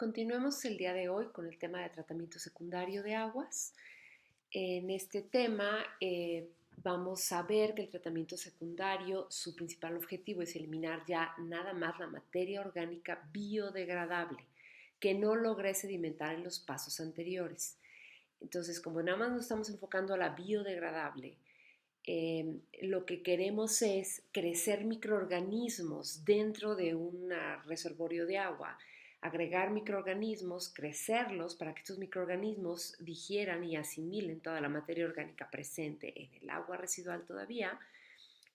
Continuemos el día de hoy con el tema de tratamiento secundario de aguas. En este tema vamos a ver que el tratamiento secundario, su principal objetivo es eliminar ya nada más la materia orgánica biodegradable que no logré sedimentar en los pasos anteriores. Entonces, como nada más nos estamos enfocando a la biodegradable, lo que queremos es crecer microorganismos dentro de un reservorio de agua, agregar microorganismos, crecerlos para que estos microorganismos digieran y asimilen toda la materia orgánica presente en el agua residual todavía,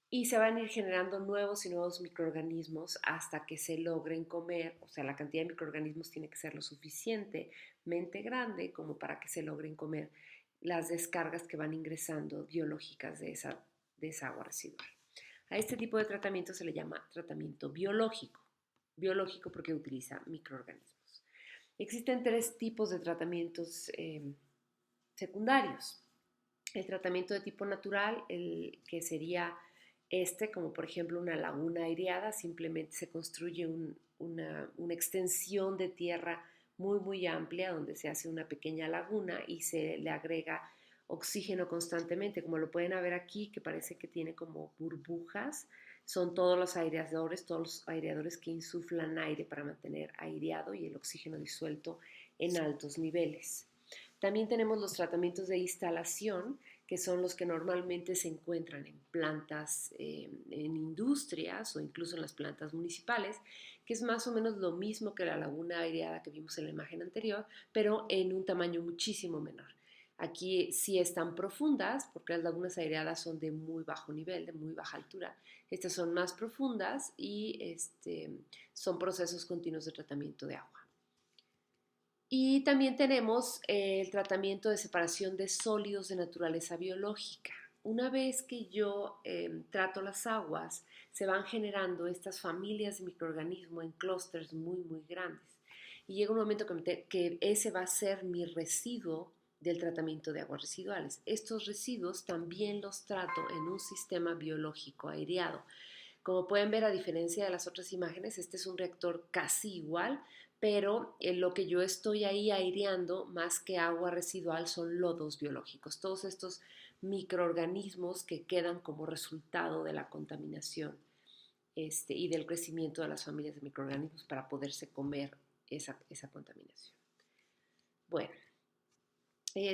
y se van a ir generando nuevos y nuevos microorganismos hasta que se logren comer. O sea, la cantidad de microorganismos tiene que ser lo suficientemente grande como para que se logren comer las descargas que van ingresando biológicas de esa agua residual. A este tipo de tratamiento se le llama tratamiento biológico. Biológico porque utiliza microorganismos. Existen tres tipos de tratamientos secundarios. El tratamiento de tipo natural, el que sería como por ejemplo una laguna aireada, simplemente se construye una extensión de tierra muy amplia donde se hace una pequeña laguna y se le agrega oxígeno constantemente, como lo pueden ver aquí, que parece que tiene como burbujas. Son todos los aireadores que insuflan aire para mantener aireado y el oxígeno disuelto en altos niveles. También tenemos los tratamientos de instalación, que son los que normalmente se encuentran en plantas, en industrias o incluso en las plantas municipales, que es más o menos lo mismo que la laguna aireada que vimos en la imagen anterior, pero en un tamaño muchísimo menor. Aquí sí están profundas, porque las lagunas aireadas son de muy bajo nivel, de muy baja altura. Estas son más profundas y son procesos continuos de tratamiento de agua. Y también tenemos el tratamiento de separación de sólidos de naturaleza biológica. Una vez que yo trato las aguas, se van generando estas familias de microorganismos en clústeres muy grandes. Y llega un momento que ese va a ser mi residuo del tratamiento de aguas residuales. Estos residuos también los trato en un sistema biológico aireado. Como pueden ver, a diferencia de las otras imágenes, este es un reactor casi igual, pero lo que yo estoy ahí aireando más que agua residual son lodos biológicos, todos estos microorganismos que quedan como resultado de la contaminación y del crecimiento de las familias de microorganismos para poderse comer esa contaminación. Bueno,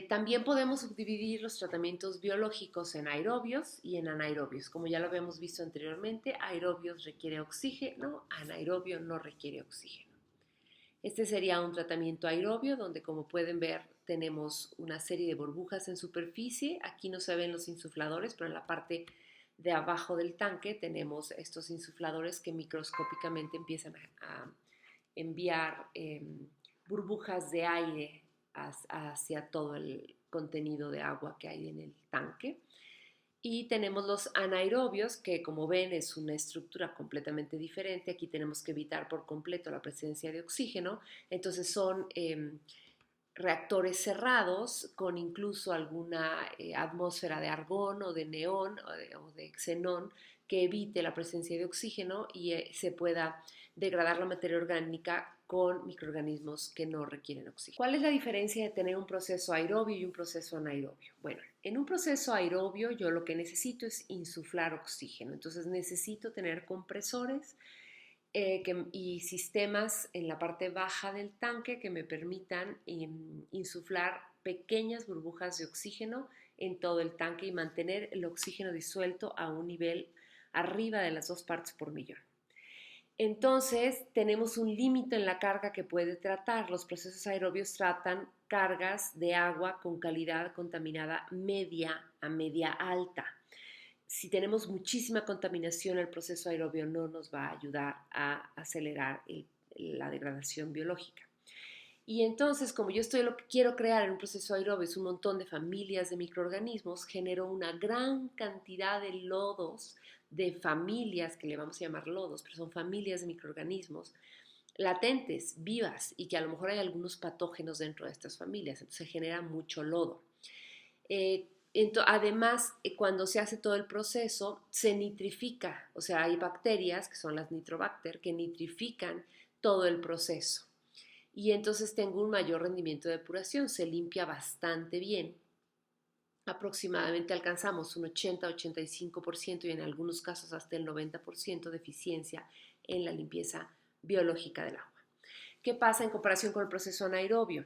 también podemos subdividir los tratamientos biológicos en aerobios y en anaerobios. Como ya lo habíamos visto anteriormente, aerobios requiere oxígeno, anaerobio no requiere oxígeno. Este sería un tratamiento aerobio donde, como pueden ver, tenemos una serie de burbujas en superficie. Aquí no se ven los insufladores, pero en la parte de abajo del tanque tenemos estos insufladores que microscópicamente empiezan a enviar burbujas de aire hacia todo el contenido de agua que hay en el tanque. Y tenemos los anaerobios, que como ven es una estructura completamente diferente. Aquí tenemos que evitar por completo la presencia de oxígeno. Entonces son reactores cerrados con incluso alguna atmósfera de argón o de neón o de xenón que evite la presencia de oxígeno y se pueda degradar la materia orgánica con microorganismos que no requieren oxígeno. ¿Cuál es la diferencia de tener un proceso aerobio y un proceso anaerobio? Bueno, en un proceso aerobio yo lo que necesito es insuflar oxígeno, entonces necesito tener compresores y sistemas en la parte baja del tanque que me permitan insuflar pequeñas burbujas de oxígeno en todo el tanque y mantener el oxígeno disuelto a un nivel arriba de las 2 partes por millón. Entonces, tenemos un límite en la carga que puede tratar. Los procesos aerobios tratan cargas de agua con calidad contaminada media a media alta. Si tenemos muchísima contaminación, el proceso aerobio no nos va a ayudar a acelerar la degradación biológica. Y entonces, como yo lo que quiero crear en un proceso aerobio es un montón de familias de microorganismos, genero una gran cantidad de lodos, de familias, que le vamos a llamar lodos, pero son familias de microorganismos latentes, vivas, y que a lo mejor hay algunos patógenos dentro de estas familias, entonces se genera mucho lodo. Además, cuando se hace todo el proceso, se nitrifica, o sea, hay bacterias, que son las nitrobacter, que nitrifican todo el proceso. y entonces tengo un mayor rendimiento de depuración, se limpia bastante bien. Aproximadamente alcanzamos un 80-85% y en algunos casos hasta el 90% de eficiencia en la limpieza biológica del agua. ¿Qué pasa en comparación con el proceso anaerobio?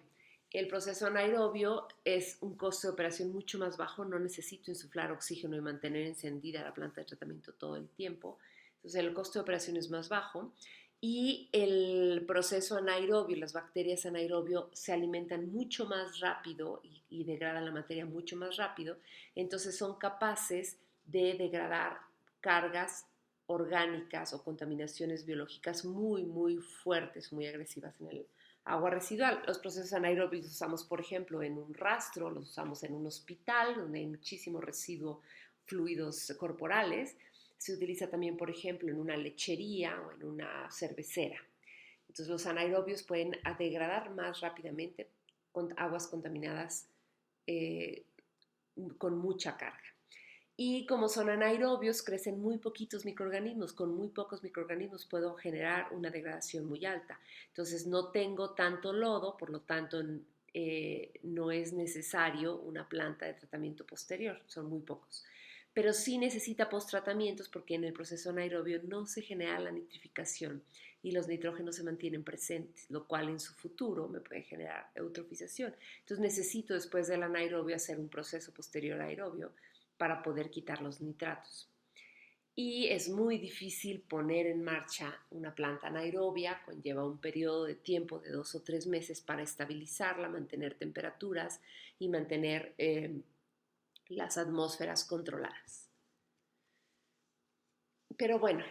El proceso anaerobio es un costo de operación mucho más bajo, no necesito insuflar oxígeno y mantener encendida la planta de tratamiento todo el tiempo, entonces el costo de operación es más bajo y el proceso anaerobio, las bacterias anaerobio se alimentan mucho más rápido y degradan la materia mucho más rápido, entonces son capaces de degradar cargas orgánicas o contaminaciones biológicas muy, muy fuertes, muy agresivas en el agua residual. Los procesos anaerobios los usamos, por ejemplo, en un rastro, los usamos en un hospital donde hay muchísimo residuo, fluidos corporales. Se utiliza también, por ejemplo, en una lechería o en una cervecera. Entonces los anaerobios pueden degradar más rápidamente con aguas contaminadas eh, con mucha carga. Y como son anaerobios, crecen muy poquitos microorganismos. Con muy pocos microorganismos puedo generar una degradación muy alta. Entonces no tengo tanto lodo, por lo tanto no es necesario una planta de tratamiento posterior, son muy pocos. Pero sí necesita post-tratamientos porque en el proceso anaerobio no se genera la nitrificación y los nitrógenos se mantienen presentes, lo cual en su futuro me puede generar eutrofización. Entonces necesito después del anaerobio hacer un proceso posterior aerobio para poder quitar los nitratos. Y es muy difícil poner en marcha una planta anaerobia, conlleva un periodo de tiempo de 2 o 3 meses para estabilizarla, mantener temperaturas y mantener las atmósferas controladas. Pero bueno,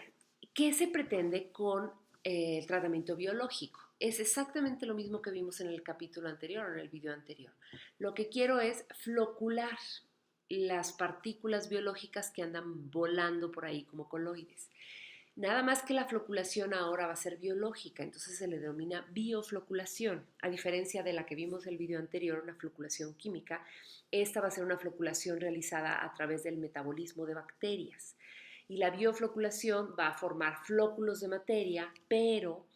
¿qué se pretende con el tratamiento biológico? Es exactamente lo mismo que vimos en el capítulo anterior, en el video anterior. Lo que quiero es flocular las partículas biológicas que andan volando por ahí como coloides. Nada más que la floculación ahora va a ser biológica, entonces se le denomina biofloculación. A diferencia de la que vimos en el video anterior, una floculación química, esta va a ser una floculación realizada a través del metabolismo de bacterias. Y la biofloculación va a formar flóculos de materia, pero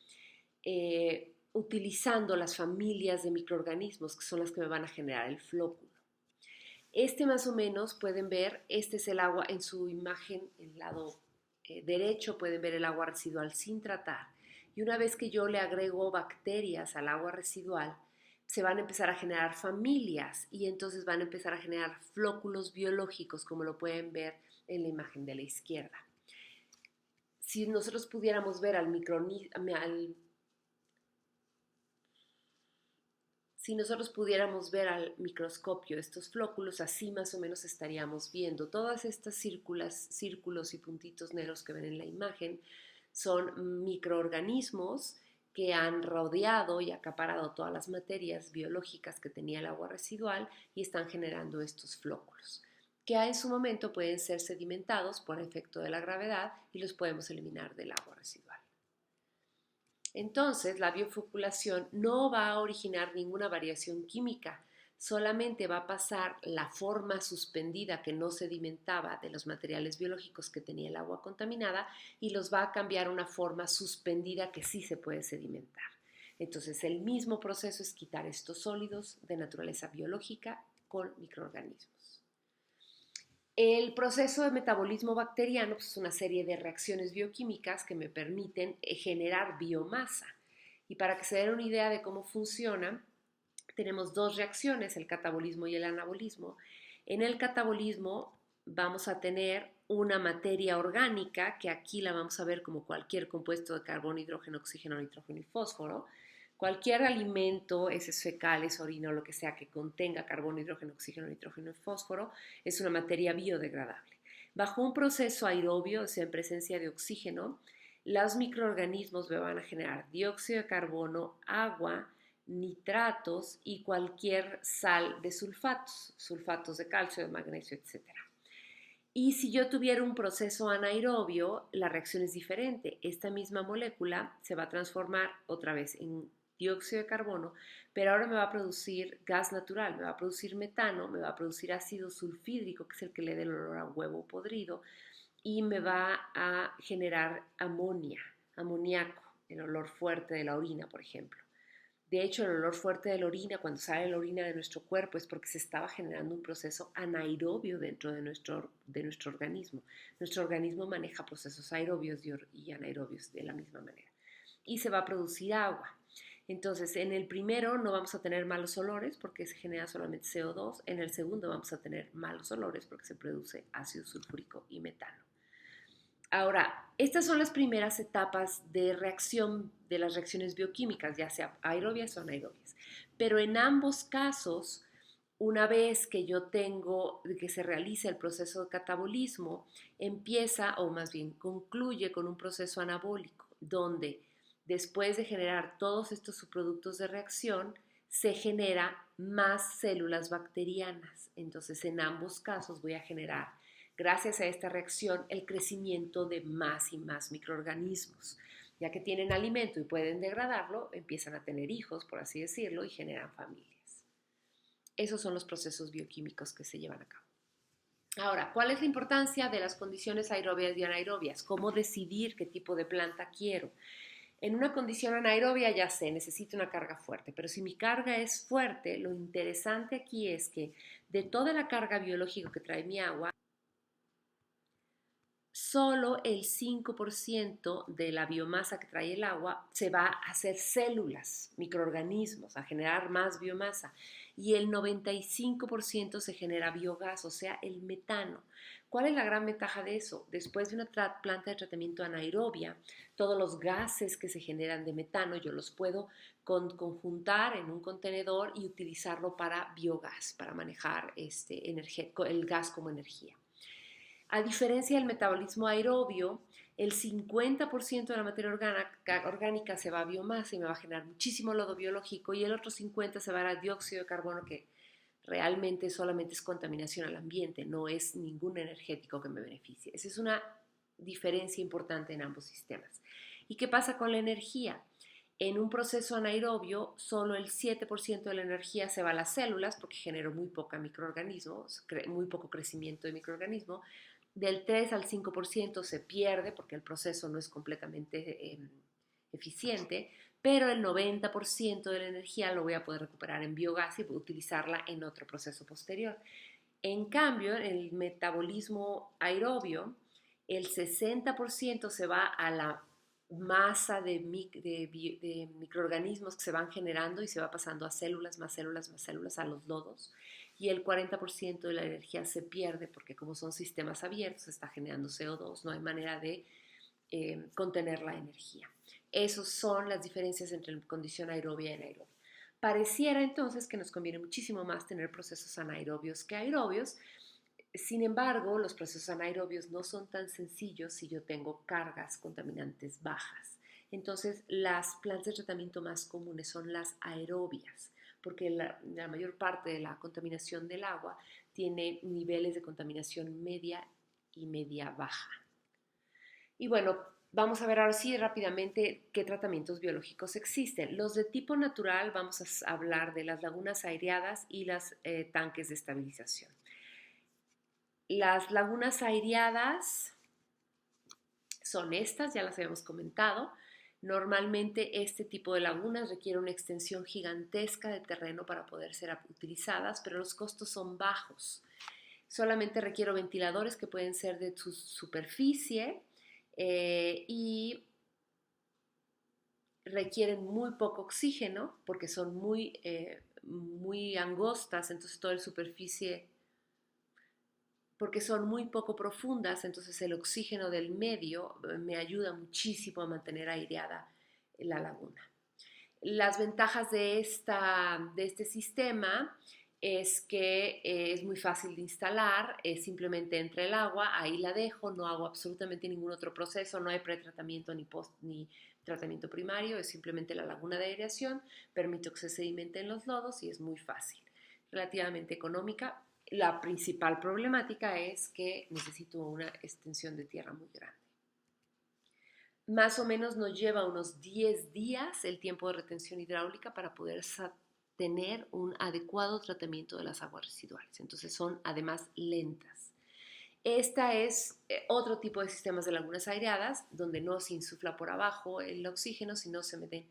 utilizando las familias de microorganismos que son las que me van a generar el flóculo. Este más o menos pueden ver, este es el agua en su imagen, en el lado derecho pueden ver el agua residual sin tratar. Y una vez que yo le agrego bacterias al agua residual, se van a empezar a generar familias y entonces van a empezar a generar flóculos biológicos, como lo pueden ver en la imagen de la izquierda. Si nosotros pudiéramos ver si nosotros pudiéramos ver al microscopio estos flóculos, así más o menos estaríamos viendo. Todas estas círculos y puntitos negros que ven en la imagen son microorganismos que han rodeado y acaparado todas las materias biológicas que tenía el agua residual y están generando estos flóculos, que en su momento pueden ser sedimentados por efecto de la gravedad y los podemos eliminar del agua residual. Entonces, la biofloculación no va a originar ninguna variación química, solamente va a pasar la forma suspendida que no sedimentaba de los materiales biológicos que tenía el agua contaminada y los va a cambiar a una forma suspendida que sí se puede sedimentar. Entonces, el mismo proceso es quitar estos sólidos de naturaleza biológica con microorganismos. El proceso de metabolismo bacteriano pues, es una serie de reacciones bioquímicas que me permiten generar biomasa. Y para que se den una idea de cómo funciona, tenemos dos reacciones, el catabolismo y el anabolismo. En el catabolismo vamos a tener una materia orgánica, que aquí la vamos a ver como cualquier compuesto de carbono, hidrógeno, oxígeno, nitrógeno y fósforo. Cualquier alimento, heces fecales, orina o lo que sea que contenga carbono, hidrógeno, oxígeno, nitrógeno y fósforo, es una materia biodegradable. Bajo un proceso aerobio, o sea, en presencia de oxígeno, los microorganismos me van a generar dióxido de carbono, agua, nitratos y cualquier sal de sulfatos, sulfatos de calcio, de magnesio, etc. Y si yo tuviera un proceso anaerobio, la reacción es diferente. Esta misma molécula se va a transformar otra vez en dióxido de carbono, pero ahora me va a producir gas natural, me va a producir metano, me va a producir ácido sulfídrico, que es el que le da el olor a huevo podrido, y me va a generar amoníaco, el olor fuerte de la orina, por ejemplo. De hecho, el olor fuerte de la orina, cuando sale la orina de nuestro cuerpo, es porque se estaba generando un proceso anaerobio dentro de nuestro organismo. Nuestro organismo maneja procesos aerobios y anaerobios de la misma manera. Y se va a producir agua. Entonces, en el primero no vamos a tener malos olores porque se genera solamente CO2. En el segundo vamos a tener malos olores porque se produce ácido sulfúrico y metano. Ahora, estas son las primeras etapas de reacción de las reacciones bioquímicas, ya sea aerobias o anaerobias. Pero en ambos casos, una vez que yo tengo, que se realiza el proceso de catabolismo, empieza, o más bien concluye con un proceso anabólico, donde después de generar todos estos subproductos de reacción, se genera más células bacterianas. Entonces, en ambos casos voy a generar, gracias a esta reacción, el crecimiento de más y más microorganismos. Ya que tienen alimento y pueden degradarlo, empiezan a tener hijos, por así decirlo, y generan familias. Esos son los procesos bioquímicos que se llevan a cabo. Ahora, ¿cuál es la importancia de las condiciones aerobias y anaerobias? ¿Cómo decidir qué tipo de planta quiero? En una condición anaerobia ya sé, necesito una carga fuerte, pero si mi carga es fuerte, lo interesante aquí es que de toda la carga biológica que trae mi agua, solo el 5% de la biomasa que trae el agua se va a hacer células, microorganismos, a generar más biomasa. Y el 95% se genera biogás, o sea, el metano. ¿Cuál es la gran ventaja de eso? Después de una planta de tratamiento anaerobia, todos los gases que se generan de metano yo los puedo conjuntar en un contenedor y utilizarlo para biogás, para manejar el gas como energía. A diferencia del metabolismo aerobio, el 50% de la materia orgánica se va a biomasa y me va a generar muchísimo lodo biológico y el otro 50% se va a dióxido de carbono que realmente solamente es contaminación al ambiente, no es ningún energético que me beneficie. Esa es una diferencia importante en ambos sistemas. ¿Y qué pasa con la energía? En un proceso anaerobio, solo el 7% de la energía se va a las células porque genero muy poca microorganismos, muy poco crecimiento de microorganismos. Del 3 al 5% se pierde porque el proceso no es completamente eficiente, pero el 90% de la energía lo voy a poder recuperar en biogás y utilizarla en otro proceso posterior. En cambio, en el metabolismo aerobio, el 60% se va a la masa de microorganismos que se van generando y se va pasando a células, más células, más células, a los lodos. Y el 40% de la energía se pierde porque como son sistemas abiertos, se está generando CO2, no hay manera de contener la energía. Esas son las diferencias entre condición aerobia y anaerobia. Pareciera entonces que nos conviene muchísimo más tener procesos anaerobios que aerobios. Sin embargo, los procesos anaerobios no son tan sencillos si yo tengo cargas contaminantes bajas. Entonces, las plantas de tratamiento más comunes son las aerobias, porque la mayor parte de la contaminación del agua tiene niveles de contaminación media y media baja. Y bueno, vamos a ver ahora sí rápidamente qué tratamientos biológicos existen. Los de tipo natural, vamos a hablar de las lagunas aireadas y los tanques de estabilización. Las lagunas aireadas son estas, ya las habíamos comentado. Normalmente este tipo de lagunas requiere una extensión gigantesca de terreno para poder ser utilizadas, pero los costos son bajos. Solamente requiero ventiladores que pueden ser de su superficie y requieren muy poco oxígeno porque son muy angostas, entonces toda la superficie, porque son muy poco profundas, entonces el oxígeno del medio me ayuda muchísimo a mantener aireada la laguna. Las ventajas de este sistema es que es muy fácil de instalar, simplemente entra el agua, ahí la dejo, no hago absolutamente ningún otro proceso, no hay pretratamiento ni tratamiento primario, es simplemente la laguna de aireación, permito que se sedimenten los lodos y es muy fácil, relativamente económica. La principal problemática es que necesito una extensión de tierra muy grande. Más o menos nos lleva unos 10 días el tiempo de retención hidráulica para poder tener un adecuado tratamiento de las aguas residuales. Entonces son además lentas. Esta es otro tipo de sistemas de lagunas aireadas donde no se insufla por abajo el oxígeno, sino se meten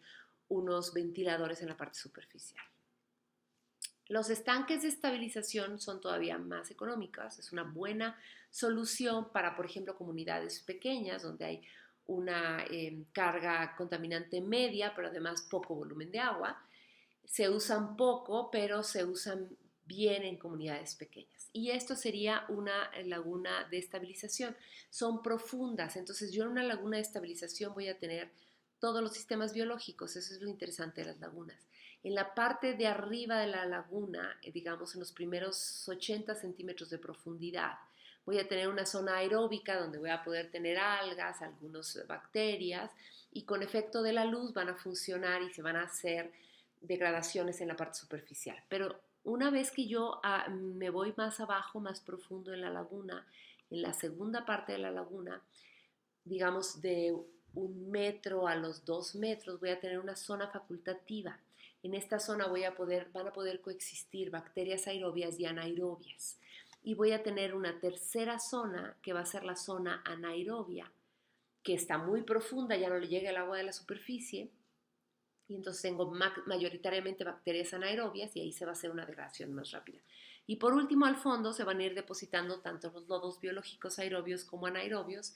unos ventiladores en la parte superficial. Los estanques de estabilización son todavía más económicos, es una buena solución para, por ejemplo, comunidades pequeñas donde hay una carga contaminante media, pero además poco volumen de agua. Se usan poco, pero se usan bien en comunidades pequeñas. Y esto sería una laguna de estabilización. Son profundas, entonces yo en una laguna de estabilización voy a tener todos los sistemas biológicos, eso es lo interesante de las lagunas. En la parte de arriba de la laguna, digamos en los primeros 80 centímetros de profundidad, voy a tener una zona aeróbica donde voy a poder tener algas, algunas bacterias, y con efecto de la luz van a funcionar y se van a hacer degradaciones en la parte superficial. Pero una vez que yo me voy más abajo, más profundo en la laguna, en la segunda parte de la laguna, digamos de 1 metro a los 2 metros, voy a tener una zona facultativa. En esta zona van a poder coexistir bacterias aerobias y anaerobias. Y voy a tener una tercera zona que va a ser la zona anaerobia, que está muy profunda, ya no le llega el agua de la superficie, y entonces tengo mayoritariamente bacterias anaerobias y ahí se va a hacer una degradación más rápida. Y por último, al fondo se van a ir depositando tanto los lodos biológicos aerobios como anaerobios.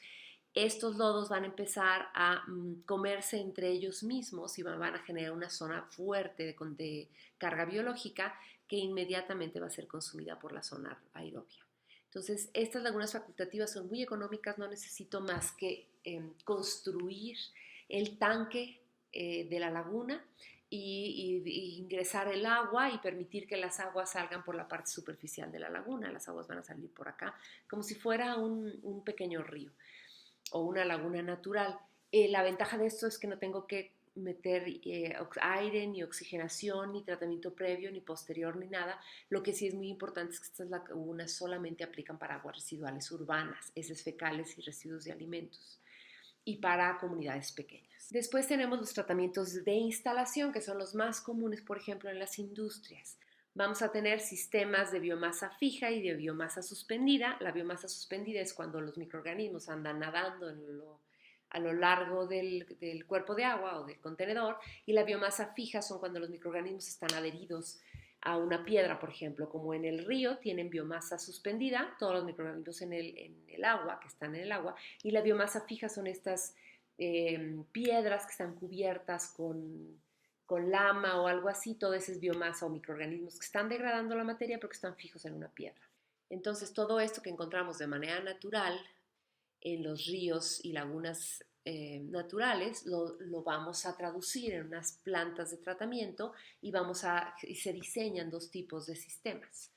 Estos lodos van a empezar a comerse entre ellos mismos y van a generar una zona fuerte de carga biológica que inmediatamente va a ser consumida por la zona aerobia. Entonces, estas lagunas facultativas son muy económicas, no necesito más que construir el tanque de la laguna y ingresar el agua y permitir que las aguas salgan por la parte superficial de la laguna. Las aguas van a salir por acá, como si fuera un pequeño río o una laguna natural. La ventaja de esto es que no tengo que meter aire, ni oxigenación, ni tratamiento previo, ni posterior, ni nada. Lo que sí es muy importante es que estas lagunas solamente aplican para aguas residuales urbanas, heces fecales y residuos de alimentos, y para comunidades pequeñas. Después tenemos los tratamientos de instalación, que son los más comunes, por ejemplo, en las industrias. Vamos a tener sistemas de biomasa fija y de biomasa suspendida. La biomasa suspendida es cuando los microorganismos andan nadando a lo largo del cuerpo de agua o del contenedor, y la biomasa fija son cuando los microorganismos están adheridos a una piedra, por ejemplo, como en el río tienen biomasa suspendida, todos los microorganismos en el agua, que están en el agua, y la biomasa fija son estas piedras que están cubiertas con lama o algo así, todo eso es biomasa o microorganismos que están degradando la materia pero que están fijos en una piedra. Entonces, todo esto que encontramos de manera natural en los ríos y lagunas naturales lo vamos a traducir en unas plantas de tratamiento y se diseñan dos tipos de sistemas.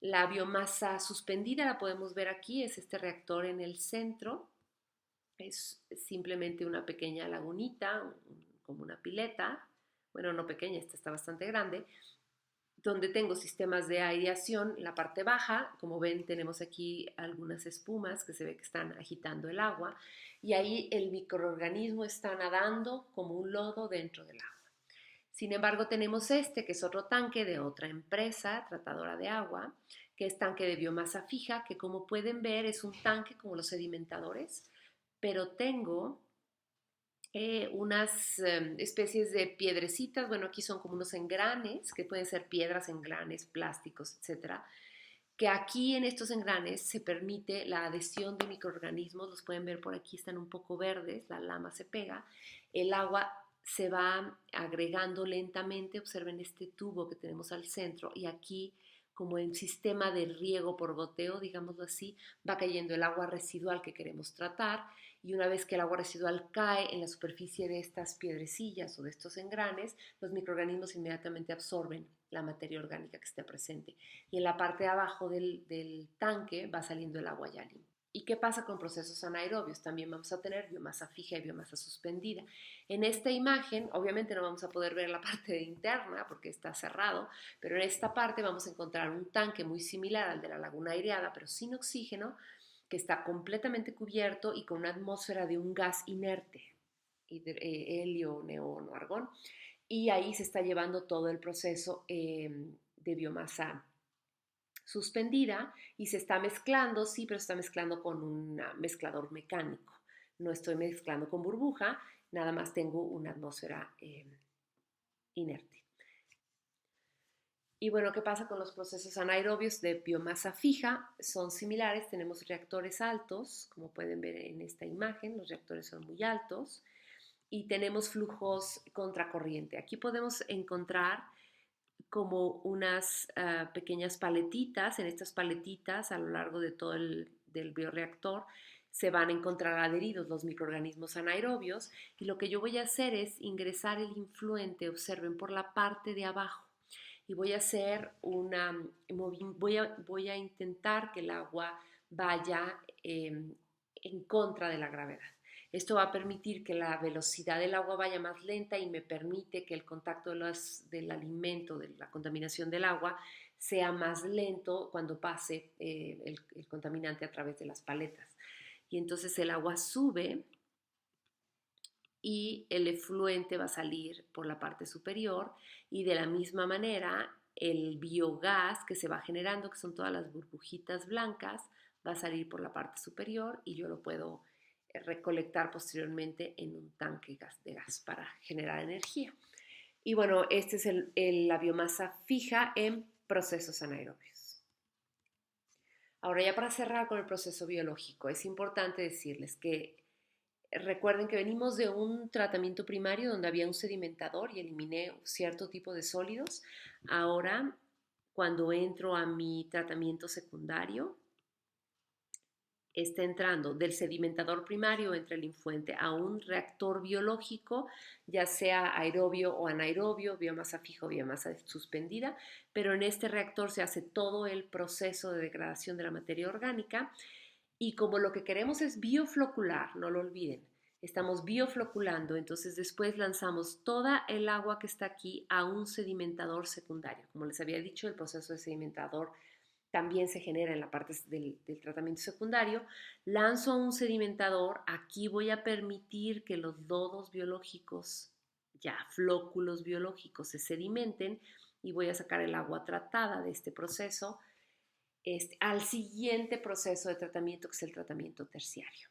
La biomasa suspendida la podemos ver aquí, es este reactor en el centro, es simplemente una pequeña lagunita, como una pileta, bueno, no pequeña, esta está bastante grande, donde tengo sistemas de aireación en la parte baja. Como ven, tenemos aquí algunas espumas que se ve que están agitando el agua, y ahí el microorganismo está nadando como un lodo dentro del agua. Sin embargo, tenemos que es otro tanque de otra empresa tratadora de agua, que es tanque de biomasa fija, que como pueden ver es un tanque como los sedimentadores, pero tengo unas especies de piedrecitas. Bueno, aquí son como unos engranes, que pueden ser piedras, engranes, plásticos, etcétera, que aquí en estos engranes se permite la adhesión de microorganismos. Los pueden ver por aquí, están un poco verdes, la lama se pega, el agua se va agregando lentamente. Observen este tubo que tenemos al centro, y aquí, como en sistema de riego por goteo, digámoslo así, va cayendo el agua residual que queremos tratar, y una vez que el agua residual cae en la superficie de estas piedrecillas o de estos engranes, los microorganismos inmediatamente absorben la materia orgánica que esté presente, y en la parte de abajo del tanque va saliendo el agua ya limpia. ¿Y qué pasa con procesos anaerobios? También vamos a tener biomasa fija y biomasa suspendida. En esta imagen, obviamente no vamos a poder ver la parte interna porque está cerrado, pero en esta parte vamos a encontrar un tanque muy similar al de la laguna aireada, pero sin oxígeno, que está completamente cubierto y con una atmósfera de un gas inerte, helio, neón o argón, y ahí se está llevando todo el proceso de biomasa suspendida, y se está mezclando, sí, pero se está mezclando con un mezclador mecánico. No estoy mezclando con burbuja, nada más tengo una atmósfera inerte. Y bueno, ¿qué pasa con los procesos anaerobios de biomasa fija? Son similares, tenemos reactores altos, como pueden ver en esta imagen, los reactores son muy altos, y tenemos flujos contracorriente. Aquí podemos encontrar como unas pequeñas paletitas. En estas paletitas, a lo largo de todo del bioreactor, se van a encontrar adheridos los microorganismos anaerobios, y lo que yo voy a hacer es ingresar el influente, observen, por la parte de abajo, y voy a hacer voy a intentar que el agua vaya en contra de la gravedad. Esto va a permitir que la velocidad del agua vaya más lenta y me permite que el contacto del alimento, de la contaminación del agua, sea más lento cuando pase el contaminante a través de las paletas. Y entonces el agua sube y el efluente va a salir por la parte superior, y de la misma manera el biogás que se va generando, que son todas las burbujitas blancas, va a salir por la parte superior y yo lo puedo recolectar posteriormente en un tanque de gas para generar energía. Y bueno, esta es la biomasa fija en procesos anaerobios. Ahora, ya para cerrar con el proceso biológico, es importante decirles que recuerden que venimos de un tratamiento primario donde había un sedimentador y eliminé cierto tipo de sólidos. Ahora, cuando entro a mi tratamiento secundario, está entrando del sedimentador primario, entra el influente a un reactor biológico, ya sea aerobio o anaerobio, biomasa fija o biomasa suspendida, pero en este reactor se hace todo el proceso de degradación de la materia orgánica, y como lo que queremos es bioflocular, no lo olviden, estamos biofloculando, entonces después lanzamos toda el agua que está aquí a un sedimentador secundario. Como les había dicho, el proceso de sedimentador también se genera en la parte del tratamiento secundario. Lanzo a un sedimentador, aquí voy a permitir que los lodos biológicos, ya flóculos biológicos, se sedimenten, y voy a sacar el agua tratada de este proceso al siguiente proceso de tratamiento, que es el tratamiento terciario.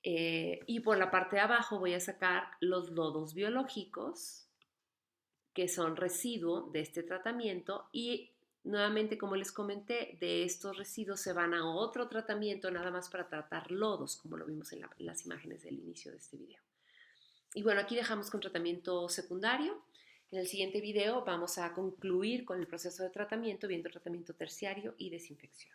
Y por la parte de abajo voy a sacar los lodos biológicos, que son residuo de este tratamiento, y nuevamente, como les comenté, de estos residuos se van a otro tratamiento nada más para tratar lodos, como lo vimos en las imágenes del inicio de este video. Y bueno, aquí dejamos con tratamiento secundario. En el siguiente video vamos a concluir con el proceso de tratamiento, viendo tratamiento terciario y desinfección.